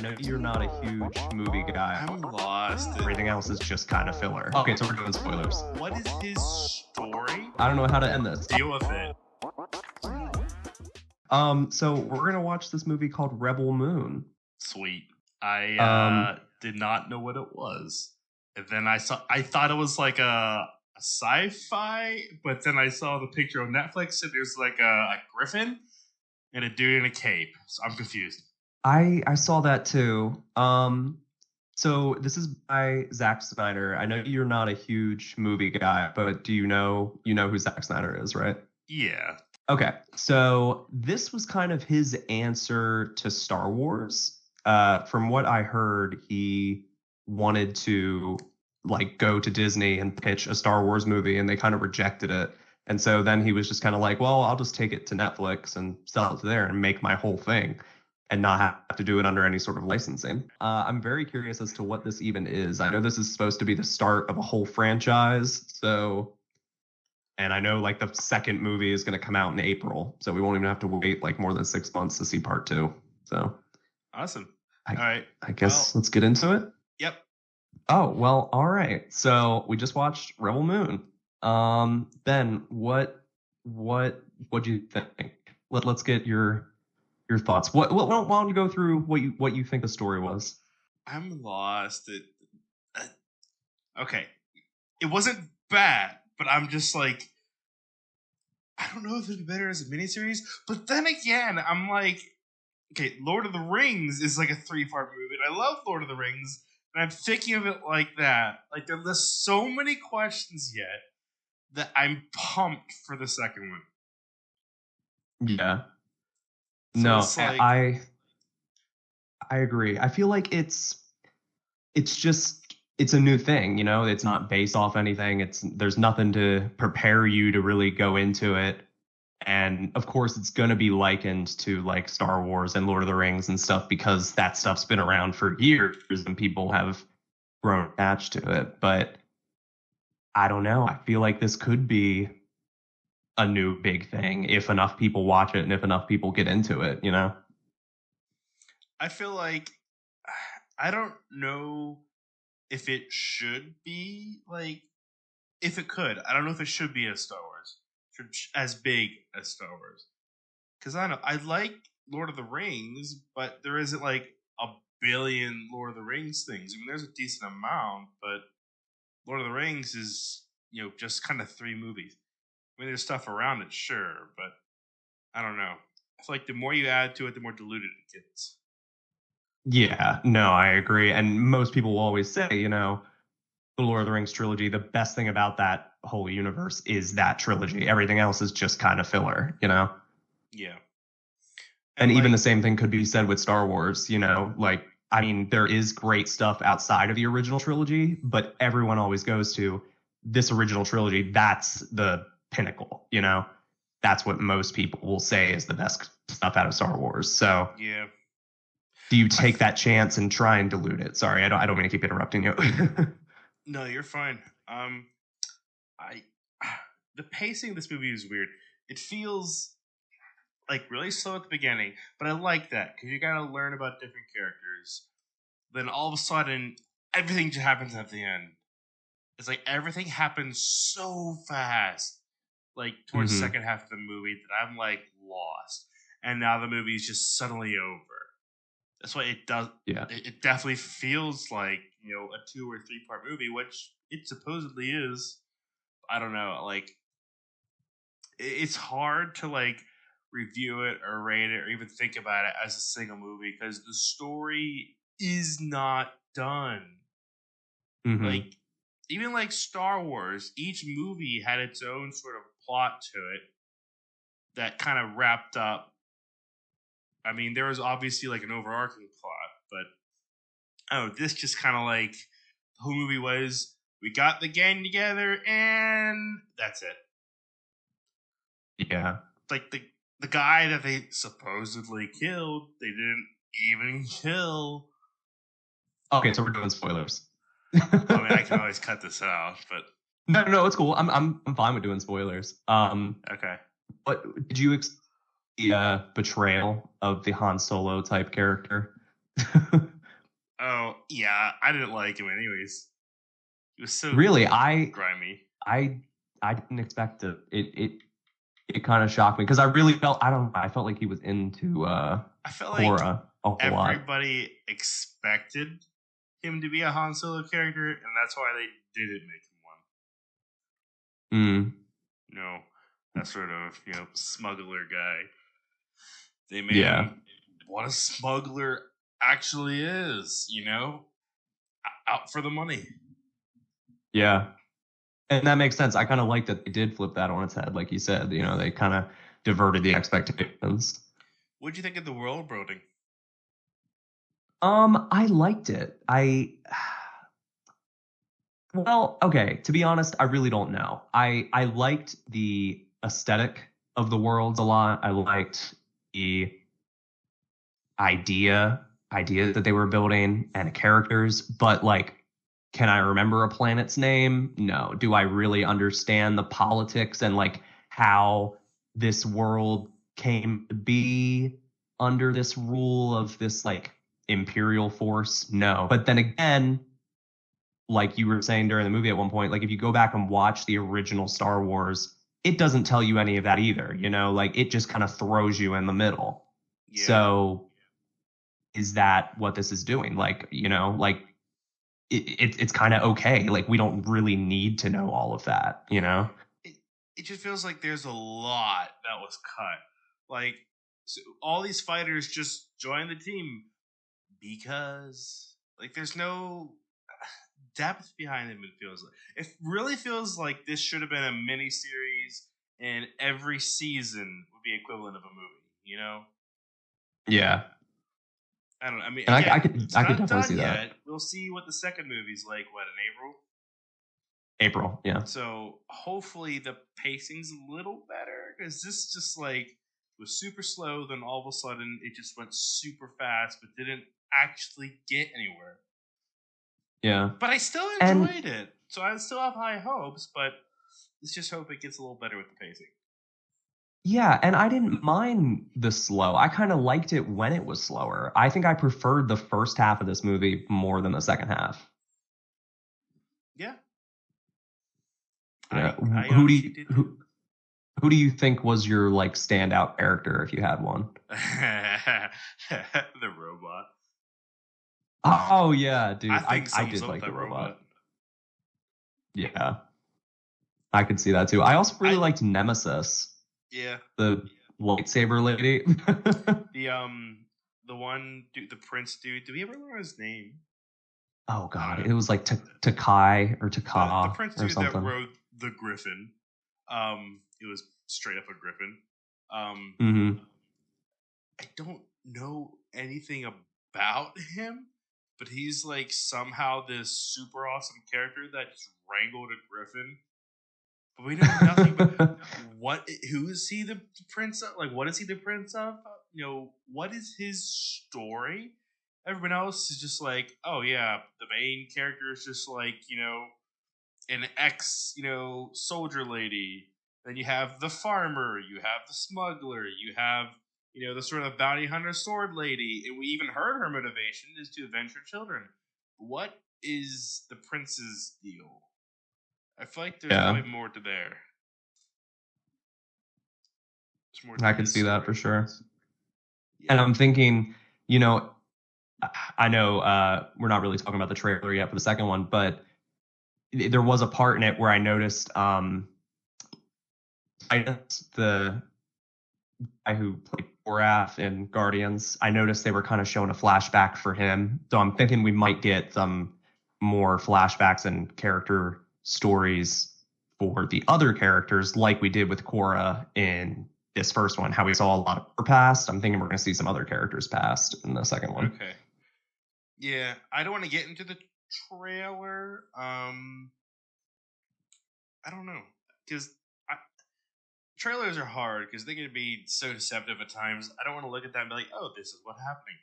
I know you're not a huge movie guy. I'm lost. Everything else is just kind of filler. Okay, so we're doing spoilers. What is his story? I don't know how to end this. Deal with it. So we're gonna watch this movie called Rebel Moon. Sweet. I did not know what it was. And then I thought it was like a sci-fi, but then I saw the picture on Netflix and there's like a griffin and a dude in a cape. So I'm confused. I saw that too. So this is by Zack Snyder. I know you're not a huge movie guy, but do you know who Zack Snyder is, right? Yeah. Okay, so this was kind of his answer to Star Wars. From what I heard, he wanted to like go to Disney and pitch a Star Wars movie, and they kind of rejected it. And so then he was just kind of like, well, I'll just take it to Netflix and sell it to there and make my whole thing and not have to do it under any sort of licensing. I'm very curious as to what this even is. I know this is supposed to be the start of a whole franchise, and I know like the second movie is going to come out in April, so we won't even have to wait like more than 6 months to see part 2. So Awesome. All right. I guess let's get into it. Yep. Oh, well, all right. So we just watched Rebel Moon. Ben, what'd you think? Let's get your thoughts. Why don't you go through what you think the story was? I'm lost. Okay. It wasn't bad, but I'm just like, I don't know if it'd be better as a miniseries. But then again, I'm like, okay, Lord of the Rings is like a 3-part movie, and I love Lord of the Rings, and I'm thinking of it like that. Like, there's so many questions yet that I'm pumped for the second one. Yeah. So No, it's like, I agree. I feel like it's a new thing, you know? It's not based off anything. There's nothing to prepare you to really go into it. And of course it's going to be likened to like Star Wars and Lord of the Rings and stuff because that stuff's been around for years and people have grown attached to it. But I don't know. I feel like this could be a new big thing if enough people watch it and if enough people get into it, you know? I feel like, I don't know if it should be like, if it could. I don't know if it should be as Star Wars, as big as Star Wars. Because I don't know, I like Lord of the Rings, but there isn't like a billion Lord of the Rings things. I mean, there's a decent amount, but Lord of the Rings is, just kind of 3 movies. I mean, there's stuff around it, sure, but I don't know. I feel like the more you add to it, the more diluted it gets. Yeah, no, I agree. And most people will always say, the Lord of the Rings trilogy, the best thing about that whole universe is that trilogy. Everything else is just kind of filler, Yeah. And even the same thing could be said with Star Wars, like, I mean, there is great stuff outside of the original trilogy, but everyone always goes to this original trilogy. That's the pinnacle, That's what most people will say is the best stuff out of Star Wars. So yeah. Do you take that chance and try and dilute it? Sorry, I don't mean to keep interrupting you. No, you're fine. The pacing of this movie is weird. It feels like really slow at the beginning, but I like that because you gotta learn about different characters. Then all of a sudden, everything just happens at the end. It's like everything happens so fast, like towards the second half of the movie, that I'm like lost. And now the movie is just suddenly over. That's why it does. Yeah. It definitely feels like, a 2 or 3-part movie, which it supposedly is. I don't know. Like, it's hard to like review it or rate it or even think about it as a single movie because the story is not done. Mm-hmm. Like, even like Star Wars, each movie had its own sort of plot to it that kind of wrapped up. I mean, there was obviously like an overarching plot, but this just kind of like the whole movie was, we got the gang together and that's it. Yeah. Like the guy that they supposedly killed, they didn't even kill. Okay, so we're doing spoilers. I mean, I can always cut this out, but no, it's cool. I'm fine with doing spoilers. Okay. But did you the betrayal of the Han Solo type character? Oh yeah, I didn't like him anyways. He was so Really, grimy. I I didn't expect it. It kind of shocked me because I really felt I don't know, I felt like he was into I felt like Korra a whole lot. everybody expected him to be a Han Solo character, and that's why they didn't make him one. Mm, No, that sort of smuggler guy. They made yeah, him what a smuggler actually is. Out for the money. yeah, and that makes sense. I kind of like that they did flip that on its head, like you said. They kind of diverted the expectations. What'd you think of the world building? I liked it. Well, okay, to be honest, I really don't know. I liked the aesthetic of the worlds a lot. I liked the idea that they were building and characters, but like, can I remember a planet's name? No. Do I really understand the politics and like how this world came to be under this rule of this like imperial force? No. But then again, like you were saying during the movie at one point, like if you go back and watch the original Star Wars, it doesn't tell you any of that either, like it just kind of throws you in the middle. Yeah. So is that what this is doing? Like, like it's kind of okay. Like we don't really need to know all of that. It, it just feels like there's a lot that was cut. Like, so all these fighters just join the team because, like, there's no depth behind them. It really feels like this should have been a mini series, and every season would be equivalent of a movie. Yeah. I don't know. I mean, And again, I it's could not definitely done see that. yet. We'll see what the second movie's like. What, in April? April, yeah. So hopefully the pacing's a little better, because this just like was super slow. Then all of a sudden it just went super fast, but didn't actually get anywhere. Yeah. But I still enjoyed it, so I still have high hopes. But let's just hope it gets a little better with the pacing. Yeah, and I didn't mind the slow. I kind of liked it when it was slower. I think I preferred the first half of this movie more than the second half. Yeah, Yeah. I Who do honestly you did too. who do you think was your like standout character if you had one? The robot. Oh yeah, dude. I think I sums did up like the that robot. robot. Yeah. I could see that too. I also really I- liked Nemesis, Yeah. the lightsaber lady. The one dude, the prince dude. Do we ever learn his name? Oh I don't god, know. it was like Takai or The Taka prince or dude that something. rode the griffin. It was straight up a griffin. Mm-hmm. I don't know anything about him, but he's like somehow this super awesome character that just wrangled a griffin. But we know nothing about who is he the prince of? Like, what is he the prince of? What is his story? Everyone else is just like, oh yeah, the main character is just like, an ex, soldier lady. Then you have the farmer, you have the smuggler, you have, the sort of bounty hunter sword lady. And we even heard her motivation is to avenge her children. What is the prince's deal? I feel like there's Yeah. probably more to there. There's more I could see that for sure. Yeah. And I'm thinking, I know we're not really talking about the trailer yet for the second one, but there was a part in it where I noticed the guy who played Borath in Guardians. I noticed they were kind of showing a flashback for him, so I'm thinking we might get some more flashbacks and character stories for the other characters, like we did with Korra in this first one. How we saw a lot of her past. I'm thinking we're going to see some other characters past in the second one. Okay. Yeah, I don't want to get into the trailer. I don't know, because trailers are hard because they can be so deceptive at times. I don't want to look at that and be like, "Oh, this is what's happening."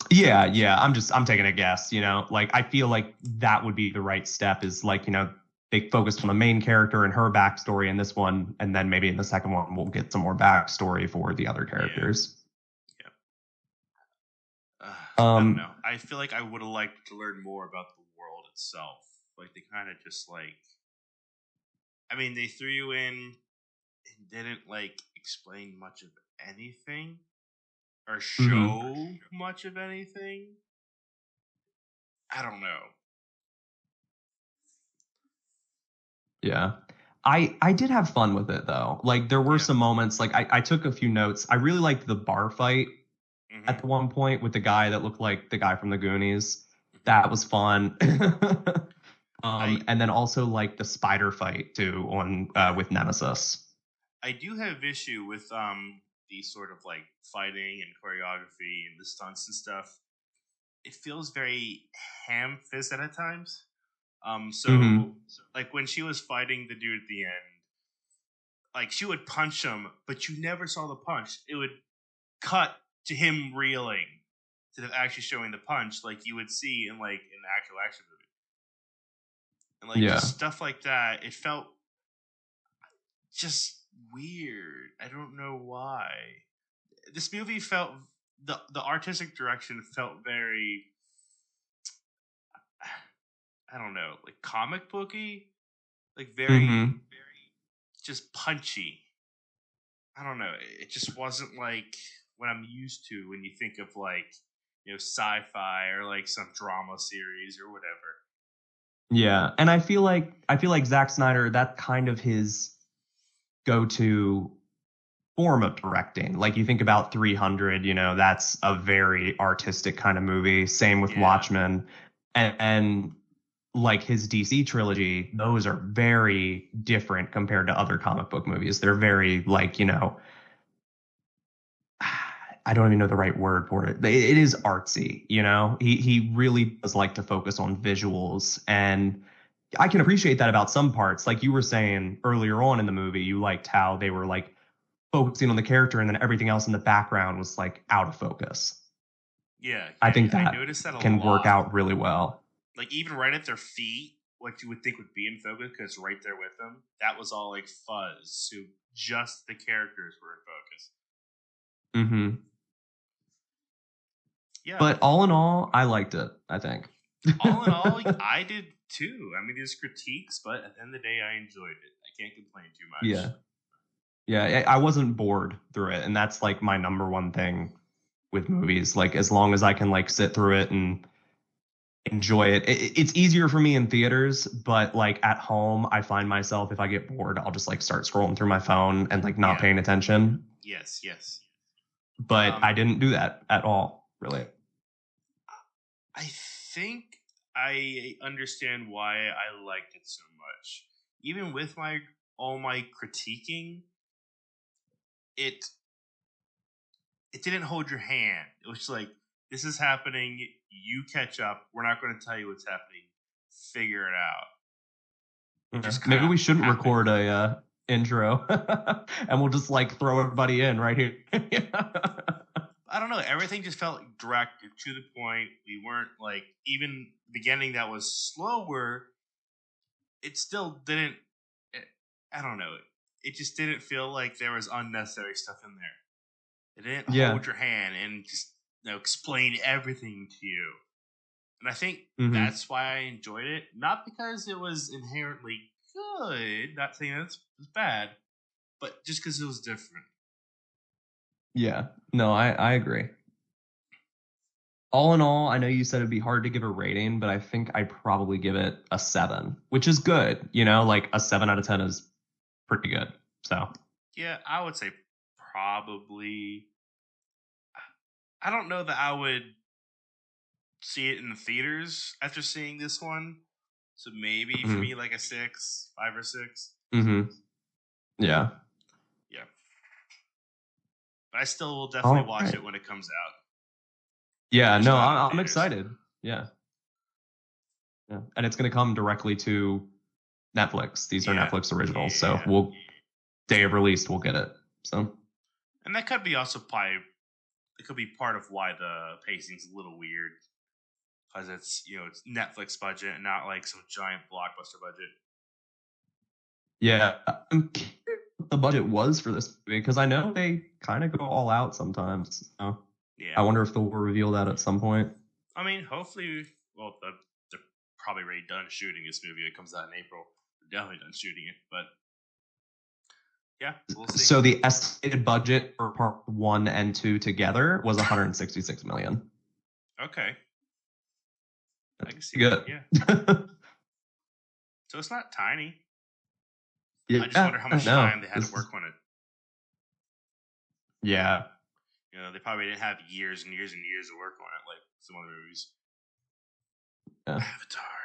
Yeah. I'm taking a guess. Like I feel like that would be the right step. Is like they focused on the main character and her backstory in this one, and then maybe in the second one we'll get some more backstory for the other characters. I don't Um, know. I feel like I would have liked to learn more about the world itself. Like they kind of just like, I mean, they threw you in and didn't like explain much of anything or mhm, show much of anything. I don't know. yeah. I did have fun with it though. Like there were Yeah. some moments, like I took a few notes. I really liked the bar fight at Hmm. the one point with the guy that looked like the guy from the Goonies. Hmm. That was fun. I And then also like the spider fight too on yeah. with Nemesis. I do have issue with these sort of like fighting and choreography and the stunts and stuff. It feels very ham-fisted at times. So Hmm. like when she was fighting the dude at the end, like she would punch him, but you never saw the punch. It would cut to him reeling instead of actually showing the punch, like you would see in like an actual action movie. And like just Yeah. stuff like that, it felt just weird. I don't know why. This movie felt the artistic direction felt very I don't know, like comic booky, like very Hmm. just punchy. I don't know. It just wasn't like what I'm used to when you think of like sci-fi or like some drama series or whatever. Yeah. And I feel like Zack Snyder, that's kind of his go-to form of directing. Like you think about 300, that's a very artistic kind of movie. Same with Yeah, Watchmen. And like his DC trilogy, those are very different compared to other comic book movies. They're very like, I don't even know the right word for it. It is artsy. He really does like to focus on visuals, and I can appreciate that about some parts. Like you were saying earlier on in the movie, you liked how they were like focusing on the character and then everything else in the background was like out of focus. yeah, I yeah. think I that noticed that a can work lot. out really well. Like even right at their feet, what you would think would be in focus because right there with them, that was all like fuzz. So just the characters were in focus. Hmm. Yeah. But all in all, I liked it, I think. All in all, I did too. I mean, there's critiques, but at the end of the day, I enjoyed it. I can't complain too much. Yeah. Yeah, I wasn't bored through it, and that's like my number one thing with movies. Like as long as I can like sit through it and enjoy it. It's easier for me in theaters, but like at home, I find myself if I get bored, I'll just like start scrolling through my phone and like not Yeah. paying attention. Yes. Yes. But I Um, didn't do that at all, really. I think I understand why I liked it so much. Even with my all my critiquing, it it didn't hold your hand. It was like this is happening. You catch up. We're not going to tell you what's happening. Figure it out. It Yeah. just kind Maybe of we shouldn't happened. record a intro, and we'll just like throw everybody in right here. I don't know. Everything just felt direct to the point. We weren't like even the beginning that was slower. It still didn't. It, I don't know. It just didn't feel like there was unnecessary stuff in there. It didn't Yeah. hold your hand and just explain everything to you. And I think Hmm. that's why I enjoyed it. Not because it was inherently good. Not saying that it was bad, but just because it was different. Yeah. No, I agree. All in all, I know you said it'd be hard to give a rating, but I think I'd probably give it a 7, which is good. Like a 7 out of 10 is pretty good. So, Yeah, I would say probably. I don't know that I would see it in the theaters after seeing this one. So maybe for me, hmm. like a 6, 5 or 6. Hmm. Yeah. Yeah, but I still will definitely All watch right. it when it comes out. When Yeah. they're No, still out in the I'm theaters. excited. Yeah. Yeah. And it's going to come directly to Netflix. These are Yeah, Netflix originals. So yeah, day of release, we'll get it. So, and that could be also probably it could be part of why the pacing's a little weird because it's Netflix budget and not like some giant blockbuster budget. yeah. I'm curious what the budget was for this movie because I know they kind of go all out sometimes. So. Yeah. I wonder if they'll reveal that at some point. I mean, hopefully, well, they're probably already done shooting this movie. It comes out in April. They're definitely done shooting it, but yeah, we'll see. So the estimated budget for part 1 and 2 together was 166 million. Okay. I can see Good. that, yeah. So it's not tiny. Yeah, I just wonder how much time they had to work on it. Yeah. You know, they probably didn't have years and years and years of work on it like some other movies. Avatar.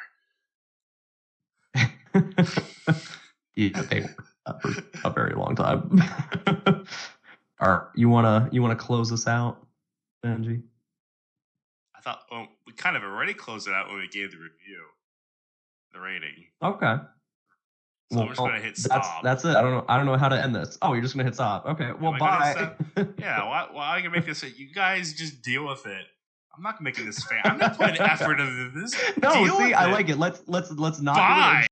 Yeah, they for a very long time. All right, you wanna close us out, Benji? I thought we kind of already closed it out when we gave the review, the rating. Okay. So I'm just gonna hit stop. That's it. I don't know how to end this. Oh, you're just gonna hit stop. Okay. Well, bye. Yeah. Well, I can make this. You guys just deal with it. I'm not making this fair. I'm not putting effort into this. No, see, I like it. Let's not. Bye.